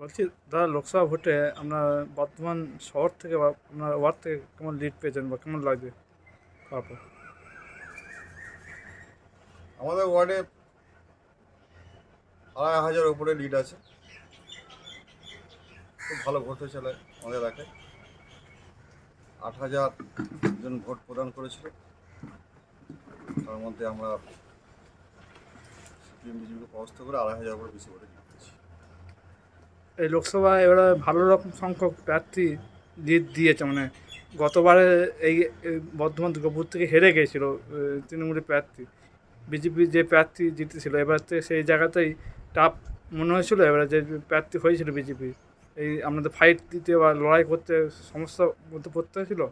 বলছি, দাদা, লোকসভা ভোটে আপনার বর্ধমান শহর থেকে বা আপনার ওয়ার্ড থেকে কেমন লিড পেয়েছেন বা কেমন লাগছে তারপর? আমাদের ওয়ার্ডে 2,500 উপরে লিড আছে। খুব ভালো ভোট হয়েছিল আমাদের এলাকায়। 8,000 জন ভোট প্রদান করেছিল। তার মধ্যে আমরা সিপিএম বিজেপিকে পরাস্ত করে 2,500 উপরে বেশি ভোটে জিতেছি। এই লোকসভায় এবারে ভালো রকম সংখ্যক প্রার্থী লিড দিয়েছে, মানে গতবারে এই এই বর্ধমান দুর্গাপুর থেকে হেরে গিয়েছিল তৃণমূলের প্রার্থী। বিজেপির যে প্রার্থী জিতেছিল এবার থেকে সেই জায়গাতেই টাফ মনে হয়েছিল। এবারে যে প্রার্থী হয়েছিল বিজেপি, এই আপনাদের ফাইট দিতে বা লড়াই করতে সমস্যার মধ্যে পড়তে হয়েছিল।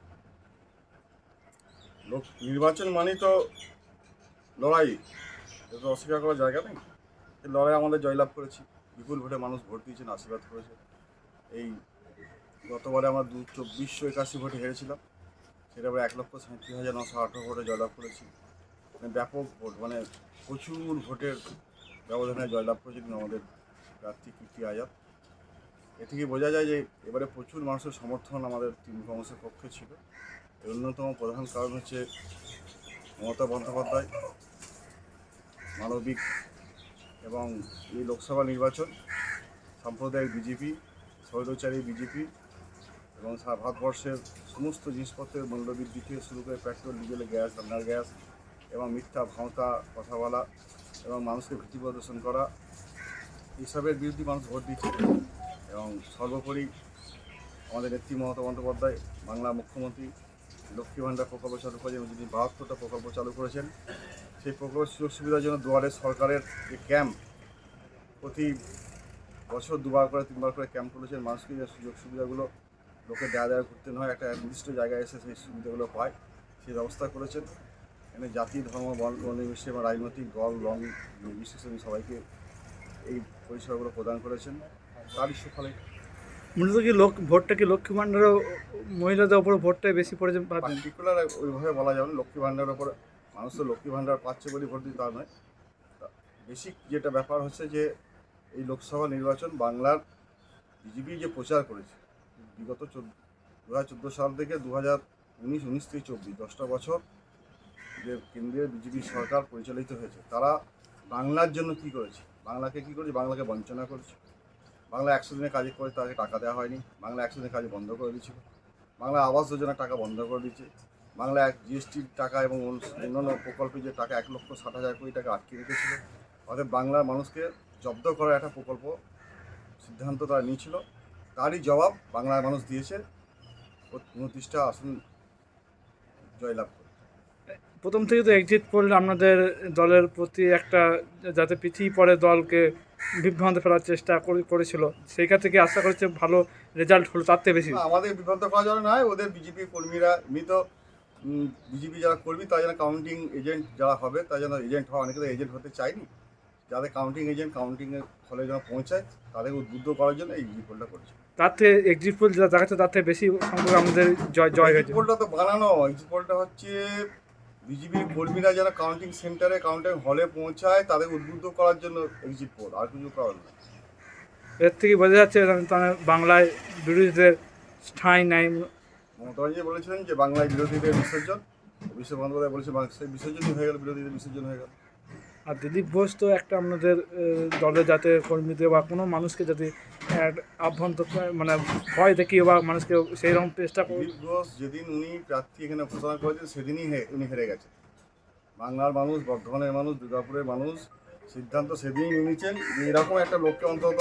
নির্বাচন মানেই তো লড়াই, এটা তো অস্বীকার করার জায়গা নেই। এই লড়াই আমাদের জয়লাভ করেছি। বিপুল ভোটে মানুষ ভোট দিয়েছেন, আশীর্বাদ করেছে। এই গতবারে আমরা 2,481 ভোটে হেরেছিলাম, সেটা আমরা 1,37,918 ভোটে জয়লাভ করেছি। মানে ব্যাপক ভোট, মানে প্রচুর ভোটের ব্যবধানে জয়লাভ করেছিলেন আমাদের প্রার্থী কীর্তি আজাদ। এ থেকে বোঝা যায় যে এবারে প্রচুর মানুষের সমর্থন আমাদের তৃণমূল কংগ্রেসের পক্ষে ছিল। এর অন্যতম প্রধান কারণ হচ্ছে মমতা বন্দ্যোপাধ্যায় মানবিক, এবং এই লোকসভা নির্বাচন সাম্প্রদায়িক বিজেপি, স্বৈরাচারী বিজেপি এবং সারা ভারতবর্ষের সমস্ত জিনিসপত্রের মূল্যবৃদ্ধি থেকে শুরু করে পেট্রোল, ডিজেল, গ্যাস, রান্নার গ্যাস এবং মিথ্যা ভাঁওতা কথা বলা এবং মানুষকে ভীতি প্রদর্শন করা, এইসবের বিরুদ্ধে মানুষ ভোট দিচ্ছে। এবং সর্বোপরি আমাদের নেত্রী মমতা বন্দ্যোপাধ্যায়, বাংলা মুখ্যমন্ত্রী, লক্ষ্মী ভাণ্ডার প্রকল্প চালু করেছেন এবং যিনি 72টা প্রকল্প চালু করেছেন। সেই প্রকল্পের সুযোগ সুবিধার জন্য দুয়ারে সরকারের যে ক্যাম্প, প্রতি বছর 2বার করে 3বার করে ক্যাম্প করেছেন। মানুষকে যে সুযোগ সুবিধাগুলো লোকে দেয়া দেয়া ঘুরতে নয়, একটা নির্দিষ্ট জায়গায় এসে সেই সুবিধাগুলো পায়, সেই ব্যবস্থা করেছেন। এখানে জাতি, ধর্ম, বর্ণ নির্বিশেষে এবং রাজনৈতিক দল, রং নির্বিশেষে সবাইকে এই পরিষেবাগুলো প্রদান করেছেন। তারই সুফলে মূলত কি ভোটটা কি লক্ষ্মী ভাণ্ডারও মহিলাদের ওপর ভোটটাই বেশি পড়েছে ভাবছেন? পার্টিকুলার ওইভাবে বলা যাবে না। লক্ষ্মী ভাণ্ডারের ওপর মানুষ তো লক্ষ্মী ভাণ্ডার পাচ্ছে বলে ভোট দিতে, তা নয়। বেসিক যেটা ব্যাপার হচ্ছে যে এই লোকসভা নির্বাচন বাংলার বিজেপি যে প্রচার করেছে বিগত 2014 সাল থেকে 2019 থেকে 24, 10টা বছর যে কেন্দ্রীয় বিজেপি সরকার পরিচালিত হয়েছে, তারা বাংলার জন্য কি করেছে, বাংলাকে কি করেছে, বাংলাকে বঞ্চনা করেছে। বাংলা 100 দিনের কাজে করে তাকে টাকা দেওয়া হয়নি, বাংলা 100 দিনের কাজে বন্ধ করে দিয়েছিল। বাংলা আবাস যোজনার টাকা বন্ধ করে দিচ্ছে। বাংলা জিএসটির টাকা এবং অন্যান্য প্রকল্পে যে টাকা 1,60,000 কোটি টাকা আটকে রেখেছিল। অর্থাৎ বাংলার মানুষকে জব্দ করার একটা প্রকল্প সিদ্ধান্ত তারা নিয়েছিল, তারই জবাব বাংলার মানুষ দিয়েছে 29টা আসন জয়লাভ করে। প্রথম থেকে তো এক্সিট পোল আপনাদের দলের প্রতি একটা যাতে পিছিয়ে পড়ে দলকে বিভ্রান্ত ফেলার চেষ্টা করেছিল, সেইখান থেকে আশা করছে ভালো রেজাল্ট হলো তার থেকে বেশি। না, আমাদের বিভ্রান্ত করা যাবে না। ওদের বিজেপি কর্মীরা এমনি তো বিজেপি যারা কর্মী তারা যেন কাউন্টিং এজেন্ট যারা হবে তারা যেন এজেন্ট হয়, অনেকে তো এজেন্ট হতে চায়নি। যাদের কাউন্টিং এজেন্ট কাউন্টিংয়ের ফলে যেন পৌঁছায়, তাদেরকে উদ্বুদ্ধ করার জন্য এই রিপোর্টটা করেছে। তার থেকে এক্সিট পোল যা দেখাচ্ছে তার থেকে বেশি সংখ্যক আমাদের জয় এক্সিট হয়েছে। পোলটা তো বানানো, এক্সিট পোলটা হচ্ছে বিজেপির কর্মীরা যারা কাউন্টিং সেন্টারে কাউন্টিং হলে পৌঁছায় তাদের উদ্বুদ্ধ করার জন্য এক্সিট পোল, আর কিছু করার না। এর থেকে বোঝা যাচ্ছে তাহলে বাংলায় বিরোধীদের ঠাঁই নাই। মমতা ব্যানার্জি বলেছিলেন যে বাংলায় বিরোধীদের বিসর্জন, অভিষেক বন্দ্যোপাধ্যায় বলেছে সেই বিসর্জনই হয়ে গেল, বিরোধীদের বিসর্জন হয়ে গেল। আর দিলীপ ঘোষ তো একটা আপনাদের দলের যাতে কর্মীদের বা কোনো মানুষকে যাতে আভ্যন্তর মানে ভয় দেখিয়ে বা মানুষকে সেই রকম চেষ্টা দিলীপ ঘোষ যেদিন উনি প্রার্থী এখানে ঘোষণা করেছেন সেদিনই উনি হেরে গেছেন। বাংলার মানুষ, বর্ধমানের মানুষ, দুর্গাপুরের মানুষ সিদ্ধান্ত সেদিনই নিয়েছেন যে এরকম একটা লোককে অন্তত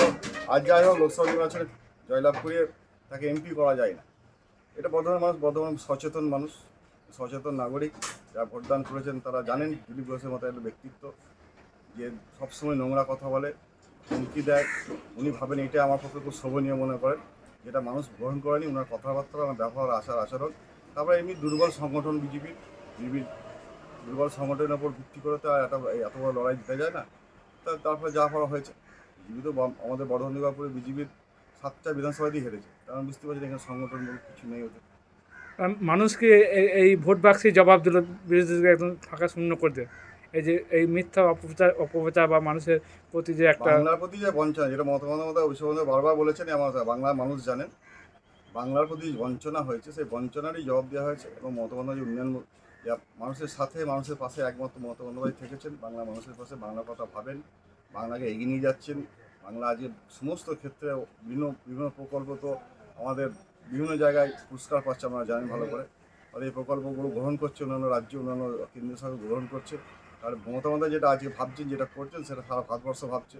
আজ যাই হোক লোকসভা নির্বাচনে জয়লাভ করিয়ে তাকে এমপি করা যায় না। এটা বর্ধমানের মানুষ, বর্ধমান সচেতন মানুষ, সচেতন নাগরিক যারা ভোটদান করেছেন তারা জানেন দিলীপ ঘোষের মতো একটা ব্যক্তিত্ব যে সবসময় নোংরা কথা বলে, হুমকি দেয়। উনি ভাবেন এটা আমার পক্ষে খুব শোভনীয় মনে করেন, যেটা মানুষ গ্রহণ করেনি ওনার কথাবার্তা, ওনার ব্যবহার, আচরণ। তারপরে এমনি দুর্বল সংগঠন বিজেপির দুর্বল সংগঠনের ওপর ভিত্তি করে তো এত বড় লড়াই জিতে যায় না। তারপরে যা করা হয়েছে, বিজেপি তো আমাদের বর্ধমান দুর্গাপুরে বিজেপির 7টা বিধানসভা দিয়ে হেরেছে, কারণ বুঝতে পারছি এখানে সংগঠন কিছু নেই ওদের। মানুষকে এই ভোট বাক্সে জবাব দিল বিরোধীদেরকে একদম ফাঁকা শূন্য করে দেয়। এই যে এই মিথ্যা অপপ্রচার বা মানুষের প্রতি যে একটা বাংলার প্রতি যে বঞ্চনা, যেটা মমতা বন্দ্যোপাধ্যায় অভিষেক বন্দ্যোপাধ্যায় বারবার বলেছেন, আমার বাংলার মানুষ জানেন, বাংলার প্রতি বঞ্চনা হয়েছে, সেই বঞ্চনারই জবাব দেওয়া হয়েছে। এবং মমতা বন্দ্যোপাধ্যায় উন্নয়ন মানুষের সাথে, মানুষের পাশে একমাত্র মমতা বন্দ্যোপাধ্যায় থেকেছেন, বাংলা মানুষের পাশে, বাংলার কথা ভাবেন, বাংলাকে এগিয়ে নিয়ে যাচ্ছেন। বাংলা আজকে সমস্ত ক্ষেত্রে বিভিন্ন বিভিন্ন প্রকল্প তো আমাদের বিভিন্ন জায়গায় পুরস্কার পাচ্ছে, আমরা জানেন ভালো করে। আর এই প্রকল্পগুলো গ্রহণ করছে অন্যান্য রাজ্য, অন্যান্য কেন্দ্রীয় সরকার গ্রহণ করছে। আর মমতা বন্দ্যোপাধ্যায় যেটা আজকে ভাবছেন, যেটা করছেন, সেটা সারা ভারতবর্ষ ভাবছে।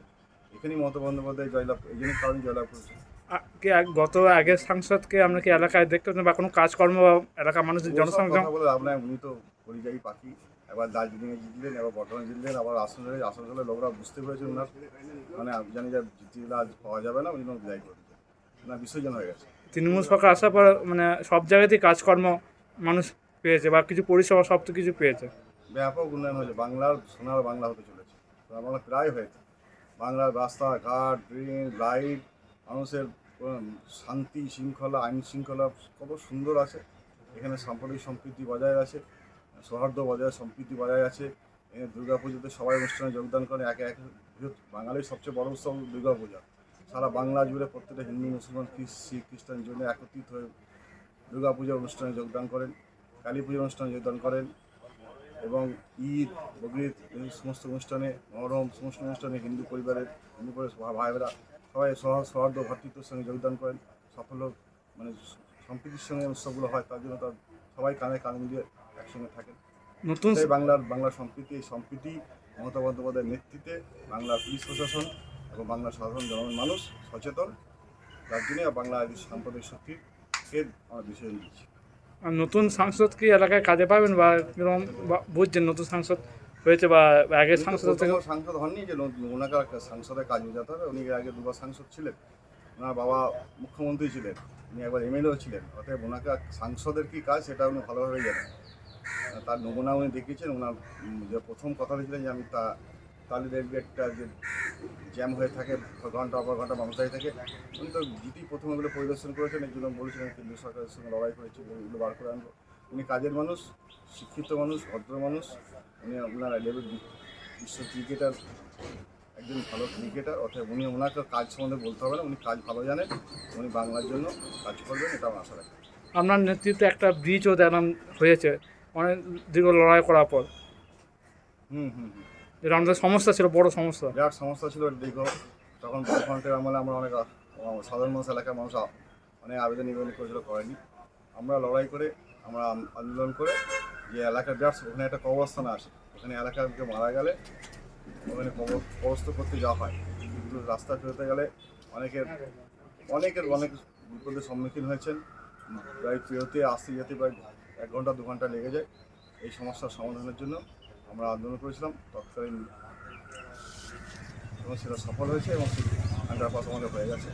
এখানেই মমতা বন্দ্যোপাধ্যায় জয়লাভ, এই জন্য কারণে জয়লাভ করেছে। গত আগের সাংসদকে আমরা কি এলাকায় দেখতে পেতাম বা কোনো কাজকর্ম বা এলাকার মানুষের ওসব জনসংযোগ? কথা বলে আপনার, উনি তো পরিযায়ী পাখি। একবার দার্জিলিংয়ে জিতলেন, এবার বর্ধমানে জিতলেন, আবার আসানসোলের লোকরা বুঝতে পেরেছেন ওনার, মানে আমি জানি যে জিতলে আজ পাওয়া যাবে না, উনি বিদায় করে দিতেন, ওনার বিসর্জন হয়ে গেছে। তৃণমূল সরকার আসার পর মানে সব জায়গাতেই কাজকর্ম মানুষ পেয়েছে বা কিছু পরিষেবা সব তো কিছু পেয়েছে। ব্যাপক উন্নয়ন হয়েছে, বাংলার সোনার বাংলা হতে চলেছে, সোনার বাংলা প্রায় হয়েছে। বাংলার রাস্তাঘাট, ড্রেন, লাইট, মানুষের শান্তি শৃঙ্খলা, আইন শৃঙ্খলা কত সুন্দর আছে এখানে। সাম্প্রদায়িক সম্প্রীতি বজায় আছে, সৌহার্দ্য বজায়, সম্প্রীতি বজায় আছে। দুর্গা পুজোতে সবাই অনুষ্ঠানে যোগদান করে, একে একে বাঙালির সবচেয়ে বড় উৎসব দুর্গা পূজা। সারা বাংলা জুড়ে প্রত্যেকটা হিন্দু, মুসলমান, শিখ খ্রিস্টান জন্য একত্রিত হয়ে দুর্গা পূজার অনুষ্ঠানে যোগদান করেন, কালী পুজোর অনুষ্ঠানে যোগদান করেন, এবং ঈদ, বকরিদ, এই সমস্ত অনুষ্ঠানে, মহরম, সমস্ত অনুষ্ঠানে হিন্দু পরিবারের ভাইয়েরা সবাই সৌহার্দ্য ভ্রাতৃত্বের সঙ্গে যোগদান করেন। সাফল্য মানে সম্প্রীতির সঙ্গে উৎসবগুলো হয়, তার জন্য তার সবাই কানে কান মিলিয়ে একসঙ্গে থাকেন। নতুন এই বাংলার সম্প্রীতি, এই সম্প্রীতি মমতা বন্দ্যোপাধ্যায়ের নেতৃত্বে বাংলার পুলিশ প্রশাসন এবং বাংলার সাধারণ জনগণ মানুষ সচেতন, যার জন্য বাংলার সাম্প্রদায়িক শক্তিকে আমরা বিসর্জন দিচ্ছি। আর নতুন সাংসদ কি এলাকায় কাজে পাবেন বা কিরকম বুঝছেন নতুন সাংসদ হয়েছে বা আগের সাংসদ থেকে? সাংসদ হননি যে ওনাকে সাংসদের কাজ বোঝাতে হবে। উনি এর আগে দুবার সাংসদ ছিলেন, ওনার বাবা মুখ্যমন্ত্রী ছিলেন, উনি একবার এমএলএও ছিলেন। অতএব ওনাকে সাংসদের কী কাজ সেটা উনি ভালোভাবেই জানেন। তার নমুনা উনি দেখিয়েছেন। ওনার যে প্রথম কথা ছিলেন যে আমি তাহলে দেখবে একটা যে জ্যাম হয়ে থাকে, ঘন্টা পর ঘন্টা মানুষ দাঁড়িয়ে থাকে, উনি তো জিটি প্রথম এগুলো পরিদর্শন করেছেন। এই জন্য বলেছিলেন কেন্দ্রীয় সরকারের সঙ্গে লড়াই করেছি, এগুলো বার করে আনবো। উনি কাজের মানুষ, শিক্ষিত মানুষ, ভদ্র মানুষ। উনি আপনার লেভেল বিশ্ব ক্রিকেটার, একজন ভালো ক্রিকেটার। অর্থাৎ উনি ওনাকে কাজ সম্বন্ধে বলতে হবে না, উনি কাজ ভালো জানেন, উনি বাংলার জন্য কাজ করবেন, এটা আমার আশা রাখি। আপনার নেতৃত্বে একটা ব্রিজও দেখলাম হয়েছে অনেক দীর্ঘ লড়াই করার পর। হুম হুম হুম যেটা আমাদের সমস্যা ছিল, বড় সমস্যা। বিরাট সমস্যা ছিল দীর্ঘ, তখন বামফ্রন্টের আমলে আমরা অনেক সাধারণ মানুষ, এলাকার মানুষ অনেক আবেদন করেছিল, করেনি। আমরা লড়াই করে, আমরা আন্দোলন করে যে এলাকার বিরাট, ওখানে একটা কবরস্থান আসে, ওখানে এলাকার কেউ মারা গেলে ওখানে কবরস্থ করতে যাওয়া হয়। কিন্তু রাস্তা ফেরতে গেলে অনেক বিপদের সম্মুখীন হয়েছেন। প্রায় ফেরতে আসতে যেতে প্রায় 1 ঘন্টা 2 ঘন্টা লেগে যায়। এই সমস্যার সমাধানের জন্য আমরা আন্দোলন করেছিলাম তৎকালীন, এবং সেটা সফল হয়েছে এবং আন্ডারপাস আমাদের হয়ে গেছে।